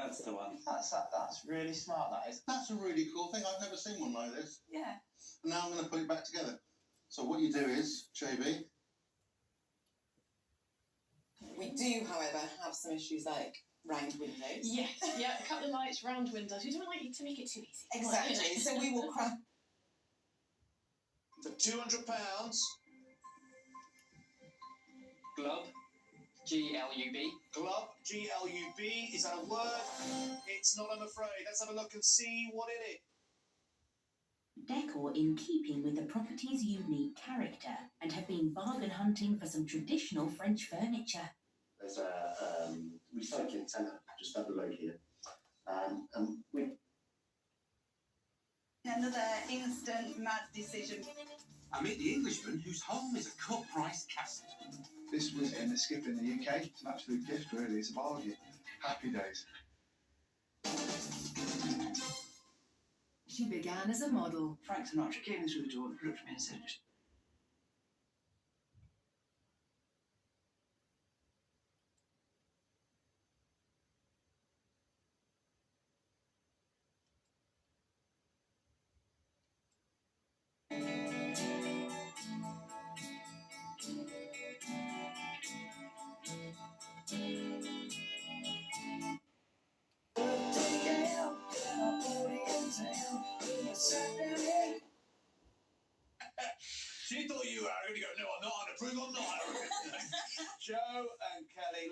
That's the one. That's really smart, that is. That's a really cool thing. I've never seen one like this. Yeah. And now I'm going to put it back together. So what you do is, JB... We do, however, have some issues like round windows. Yes, yeah, a couple of lights, round windows. We don't like you to make it too easy. Exactly. Like, you know. So we will craft. For £200. Glub. G-L-U-B. Glub, G-L-U-B. Is that a word? It's not, I'm afraid. Let's have a look and see what it is. Decor in keeping with the property's unique character and have been bargain hunting for some traditional French furniture. There's a recycling centre just up the road here. And we... Another instant mad decision. I meet the Englishman whose home is a cut-price castle. This was in a skip in the UK. It's an absolute gift, really. It's a bargain. Happy days. She began as a model. Frank Sinatra came in through the door, looked at me and said, She thought you were going to go, no, I'm not, and approve, I'm not. Joe and Kelly,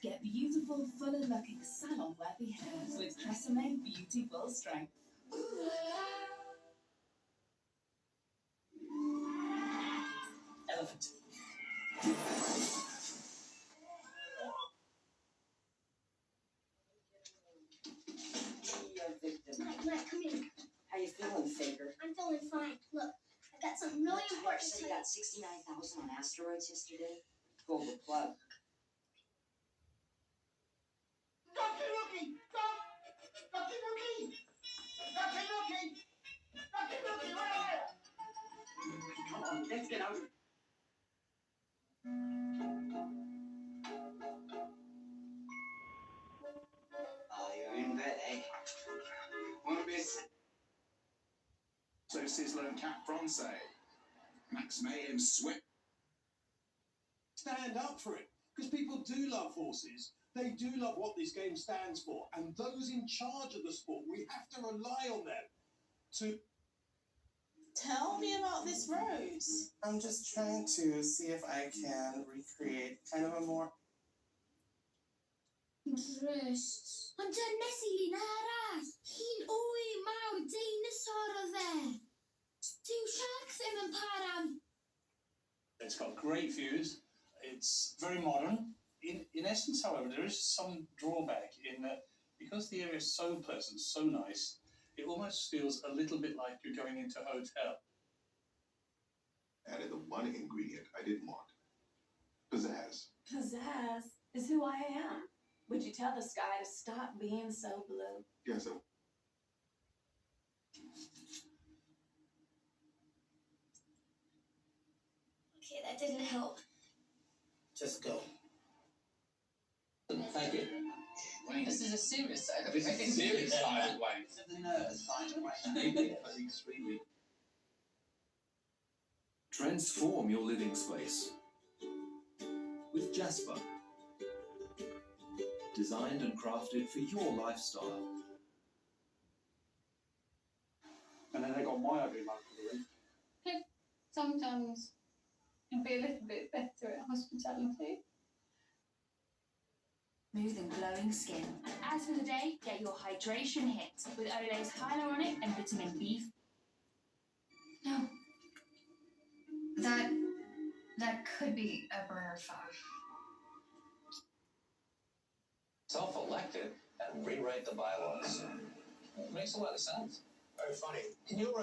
Get beautiful, fuller-looking, salon-worthy hairs with Tresemme Beautiful Strength. Elephant. Matt, come here. How you feeling, Faker? I'm feeling fine. Look, I got something really important to So tell you you. got 69,000 on asteroids yesterday? Pull the plug. Ducky Rookie! Ducky Rookie! Ducky Rookie! Ducky Rookie, where are you? Come on, let's get out of here. You're in bed, eh? Won't be a... So Sizzler Cap Francais. Max Mayhem Sweat. Stand up for it, because people do love horses. They do love what this game stands for, and those in charge of the sport, we have to rely on them to... Tell me about this rose. I'm just trying to see if I can recreate kind of a more... Rust. Want een messie naar Geen oei mouw dinosaur there. Two sharks in een param. It's got great views. It's very modern. In essence, however, there is some drawback in that because the area is so pleasant, so nice, it almost feels a little bit like you're going into a hotel. Added the one ingredient I didn't want. Pizzazz. Pizzazz is who I am. Would you tell the sky to stop being so blue? Yes, sir. Okay, that didn't help. Just go. Thank you. This is a serious side of This is a serious side of wine. the nerd side of Extremely. Transform your living space with Jasper. Designed and crafted for your lifestyle. And then they got my ugly mug for the room. Sometimes you'd be a little bit better at hospitality. Smooth and glowing skin. And as for the day, get your hydration hit with Olay's hyaluronic and vitamin B. No. That could be a burner phone. Self-elected and rewrite the bylaws. It makes a lot of sense. Very funny. In your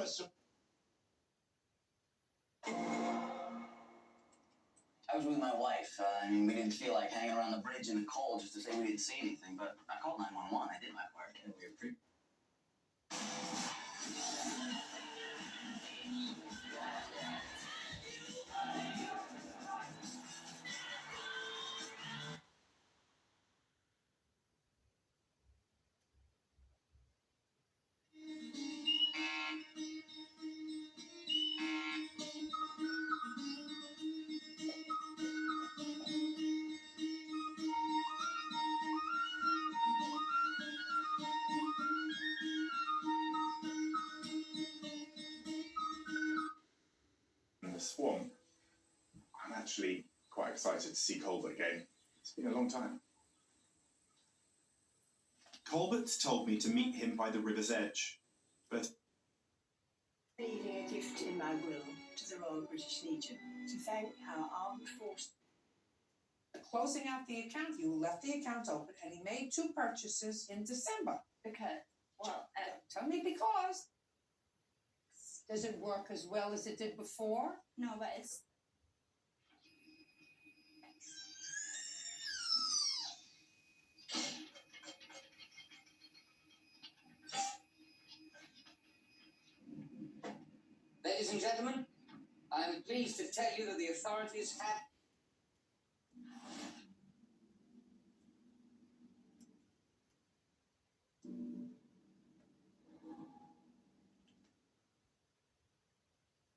I was with my wife. We didn't feel like hanging around the bridge in the cold just to say we didn't see anything, but I called 911. I did my part, and we were actually quite excited to see Colbert again. It's been a long time. Colbert told me to meet him by the river's edge, but leaving a gift in my will to the Royal British Legion to thank our armed forces. Closing out the account, you left the account open, and he made 2 purchases in December. Because, well, Tell me because. Does it work as well as it did before? No, but it's Ladies and gentlemen, I am pleased to tell you that the authorities have...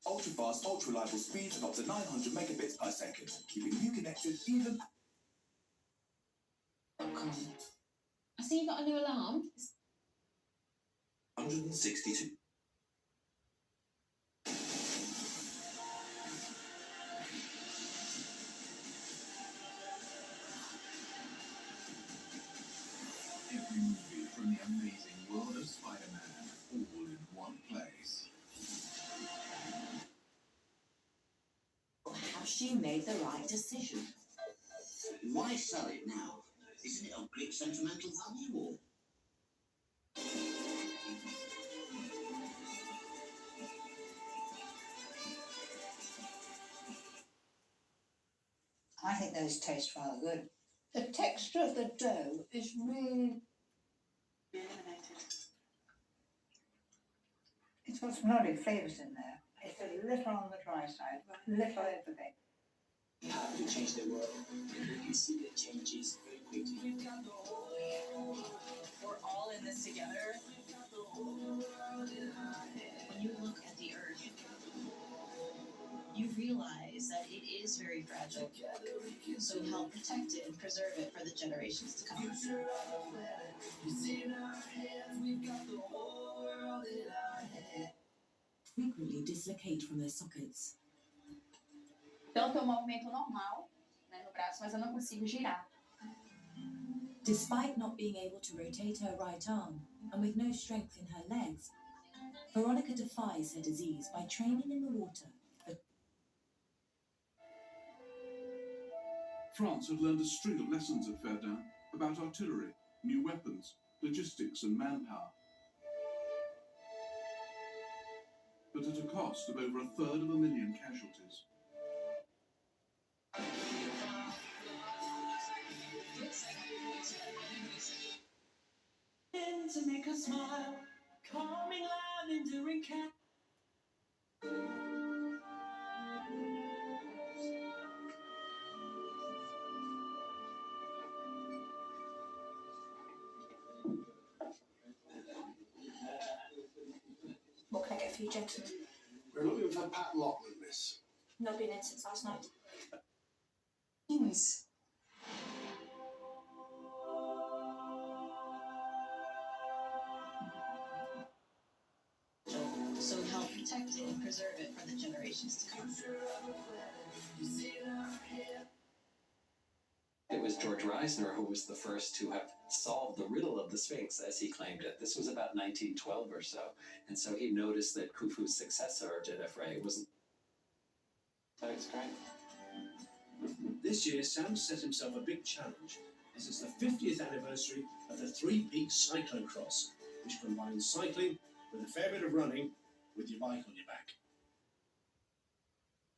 Ultra-fast, ultra-reliable speeds of up to 900 megabits per second, keeping you connected even... I see you got a new alarm. 162. Every movie from the amazing world of Spider-Man, all in one place. Has she made the right decision? Why sell it now? Isn't it of great sentimental value, or? I think those taste rather good. The texture of the dough is really eliminated. It's got some lovely flavours in there. It's a little on the dry side, little everything. How to change the world. You can see the changes very quickly. We're all in this together. When you look at the earth, you realize that it is very fragile. So help protect it and preserve it for the generations to come. Frequently dislocate from their sockets. Então tem um movimento normal, né, no braço, mas eu não consigo girar. Despite not being able to rotate her right arm, and with no strength in her legs, Veronica defies her disease by training in the water. France had learned a string of lessons at Verdun about artillery, new weapons, logistics and manpower. But at a cost of over 1/3 casualties. To make us smile, calming, loud, enduring cat. What can I get for you, gentlemen? We're looking for Pat Lockwood, miss. Not been in since last night. Things. So help protect it and preserve it for the generations to come. It was George Reisner who was the first to have solved the riddle of the Sphinx, as he claimed it. This was about 1912 or so. And so he noticed that Khufu's successor, Jedefre, wasn't... So it's great. This year, Sam set himself a big challenge, as it's the 50th anniversary of the Three Peaks Cyclocross, which combines cycling with a fair bit of running with your bike on your back.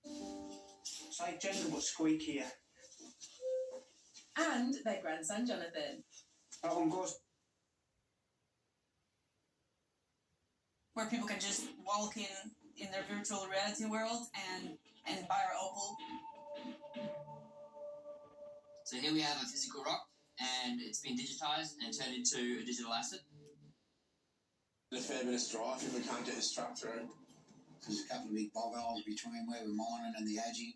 It's like gentle but squeakier. And their grandson, Jonathan. That one goes. Where people can just walk in their virtual reality world and buy our opal. So here we have a physical rock, and it's been digitized and turned into a digital asset. A fair bit of strife if we can't get this truck through. There's a couple of big bog holes between where we're mining and the edging.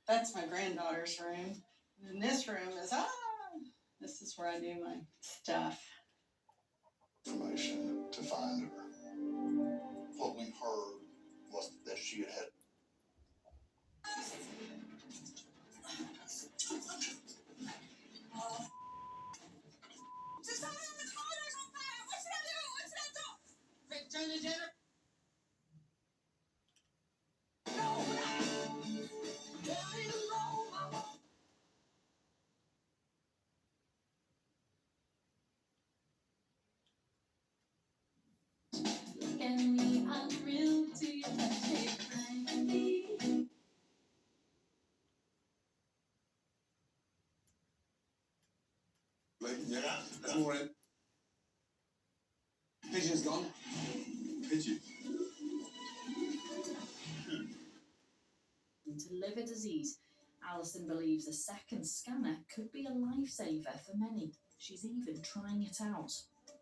That's my granddaughter's room. And this room is, this is where I do my stuff. information to find her. What we heard was that she had Can we unreal to your touch frankly? Yeah, there's more in. Pigeon's gone. Pigeon. To liver disease, Alison believes a second scanner could be a lifesaver for many. She's even trying it out.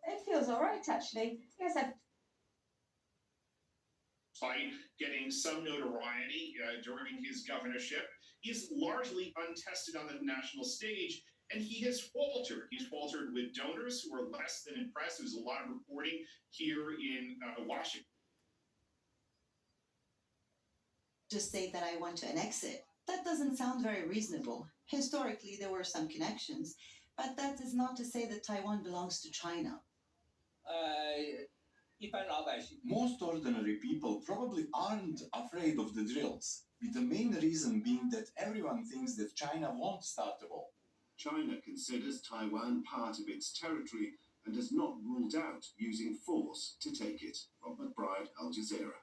It feels alright actually. Yes, I've Despite getting some notoriety during his governorship, he's largely untested on the national stage, and he has faltered. He's faltered with donors who are less than impressed. There's a lot of reporting here in Washington. Just say that I want to annex it. That doesn't sound very reasonable. Historically, there were some connections, but that is not to say that Taiwan belongs to China. Most ordinary people probably aren't afraid of the drills, with the main reason being that everyone thinks that China won't start the war. China considers Taiwan part of its territory and has not ruled out using force to take it. Rob McBride, Al Jazeera.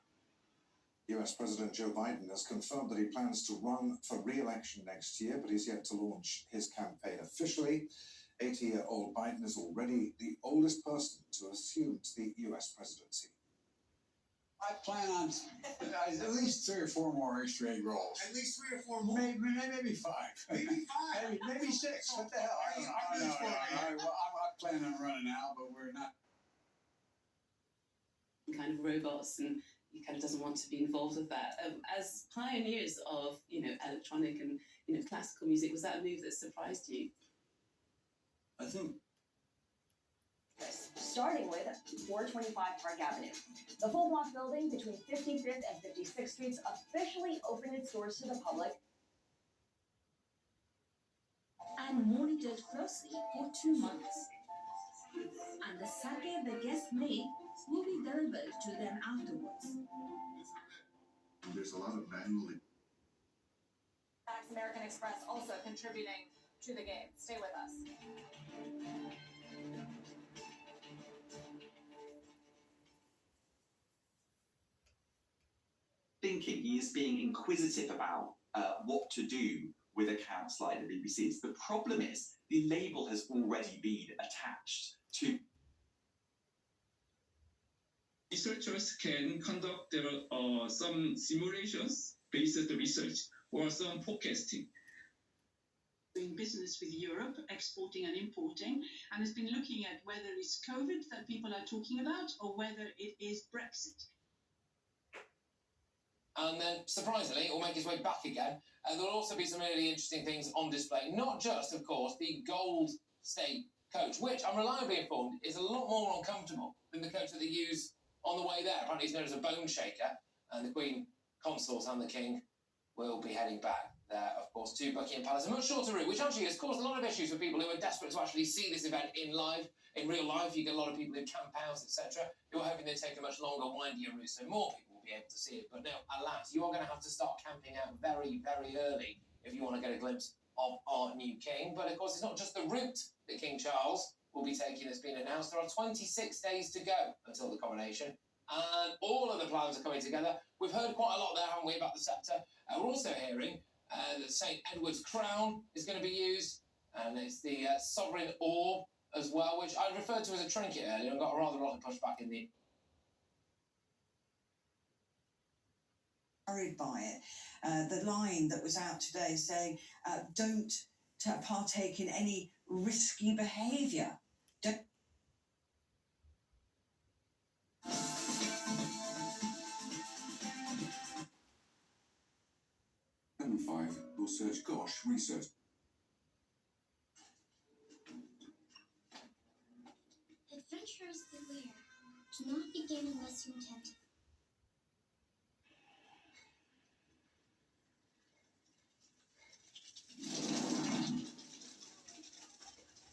US President Joe Biden has confirmed that he plans to run for re-election next year, but he's yet to launch his campaign officially. 80-year-old Biden is already the oldest person to assume the US presidency. I plan on at least 3 or 4 more Easter egg rolls. At least 3 or 4 more? Maybe 5. Maybe 5? maybe 6. What the hell? I don't know. I'm planning on running out, but we're not. Kind of robots, and he kind of doesn't want to be involved with that. As pioneers of, electronic and, classical music, was that a move that surprised you? I think Starting with 425 Park Avenue. The full block building between 55th and 56th Streets officially opened its doors to the public And monitored closely for 2 months. And the sake the guests make will be delivered to them afterwards. there's a lot of manual. American Express also contributing to the game. Stay with us. Thinking he is being inquisitive about what to do with accounts like the BBC's. The problem is the label has already been attached to. Researchers can conduct some simulations based on the research or some forecasting. Doing business with Europe, exporting and importing, and has been looking at whether it's COVID that people are talking about or whether it is Brexit. And then, surprisingly, it will make its way back again. And there will also be some really interesting things on display. Not just, of course, the Gold State coach, which I'm reliably informed is a lot more uncomfortable than the coach that they use on the way there. Apparently, he's known as a bone shaker. And the Queen Consort and the King will be heading back there, of course, to Buckingham Palace. A much shorter route, which actually has caused a lot of issues for people who are desperate to actually see this event in real life. You get a lot of people who camp out, etc., who are hoping they take a much longer, windier route, so more people will be able to see it. But no, alas, you are going to have to start camping out very, very early if you want to get a glimpse of our new king. But of course, it's not just the route that King Charles will be taking that's been announced. There are 26 days to go until the coronation, and all of the plans are coming together. We've heard quite a lot there, haven't we, about the sceptre. We're also hearing that St. Edward's crown is going to be used, and it's the sovereign orb as well, which I referred to as a trinket earlier and got a rather lot of pushback in the... Worried by it. The line that was out today saying, don't partake in any risky behaviour. Don't... 5 will search Gosh Research. Adventure Adventurers beware. Do not begin unless you intend to.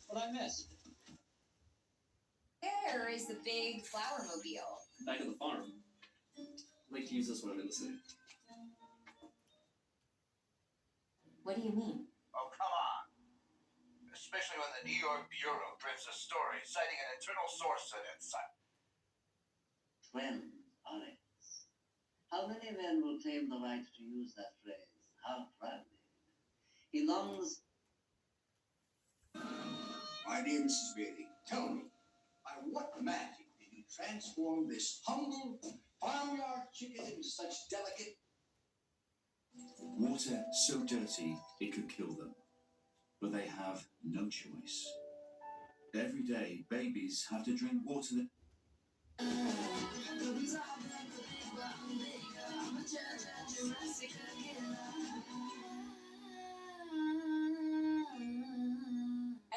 What I miss? There is the big flower mobile. Back at the farm. I like to use this when I'm in the city. What do you mean? Oh, come on. Especially when the New York Bureau prints a story citing an internal source in its site. Twin Onyx. How many men will claim the right to use that phrase? How proudly. He longs. My dear Mrs. Bailey, tell me, by what magic did you transform this humble farmyard chicken into such delicate... Water so dirty it could kill them, but they have no choice. Every day, babies have to drink water that...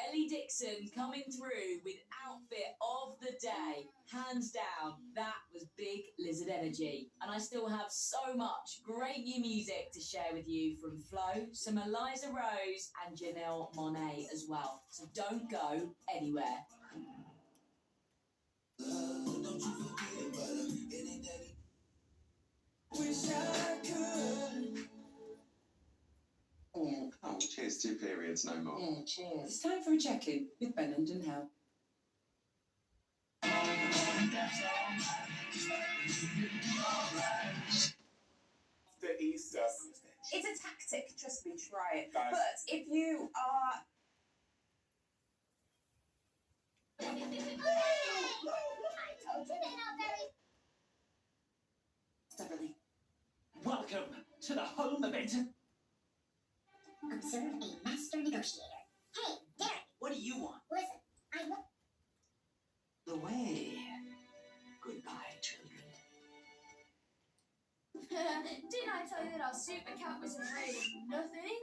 Ellie Dixon coming through with outfit of the day. Hands down, that was big Lizard energy. And I still have so much great new music to share with you from Flo, some Eliza Rose and Janelle Monáe as well. So don't go anywhere. Wish I could. Oh, cheers, 2 periods, no more. Cheers. It's time for a check-in with Bennett and Hell. After Easter. It's a tactic, trust me, try it. Guys. But if you are... I told you they're not very... Stubbornly. Welcome to the home event. Observe a master negotiator. Hey, Derek. What do you want? Listen, I will... The way. Goodbye, children. Didn't I tell you that our super cat was afraid of nothing?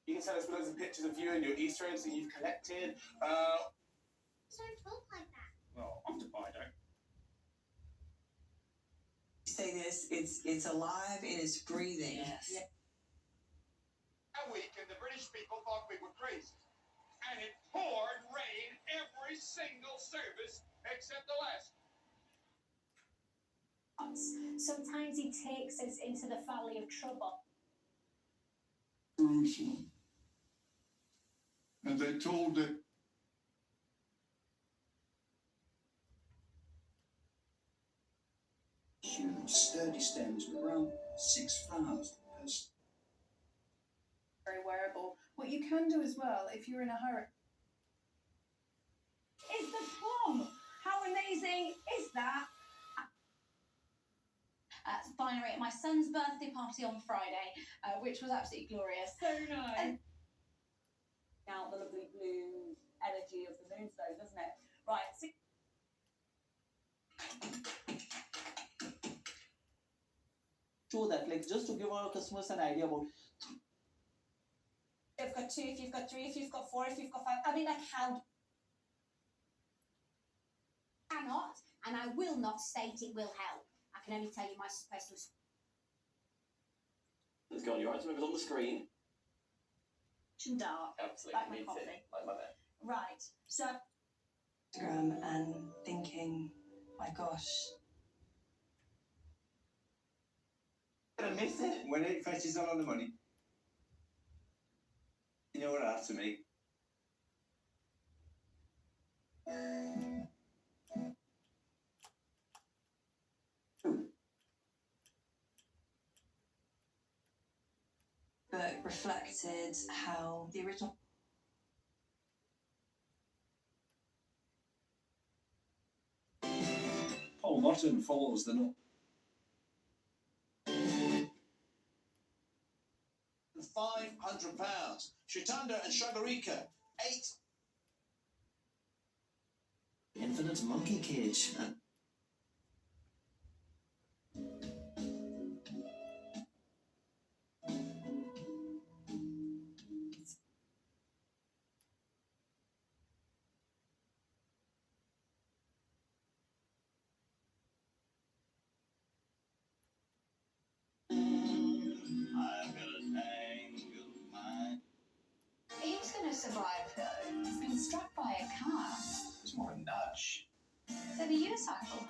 You can send us loads of pictures of you and your Easter eggs that you've collected. Don't talk like that. Well, after Fido. Say this, it's alive and it's breathing. Yes. Yeah. That weekend, the British people thought we were crazy. And it poured rain every single service except the last. Sometimes he takes us into the valley of trouble. Jerusalem. And they told it. Huge, sturdy stems with around 6 flowers per stem. Very wearable. What you can do as well, if you're in a hurry, is the plum. How amazing is that? Binary at my son's birthday party on Friday, which was absolutely glorious. So nice. Out the lovely blue energy of the moonstone, doesn't it? Right. Show that, like, just to give our customers an idea about. If you've got 2, if you've got 3, if you've got 4, if you've got 5. I mean, like how? Cannot, and I will not state it will help. I can only tell you my personal. Let's go on your item. It was on the screen. Too dark. Absolutely. Like my Me too. coffee. Like my bed. Right. So. Instagram and thinking, my gosh. Gonna miss it when it fetches on the money. You know what after me? But reflected how the original. Paul Morton follows the note. £500. Shitanda and Shagarika, 8. Infinite monkey cage. the unicycle.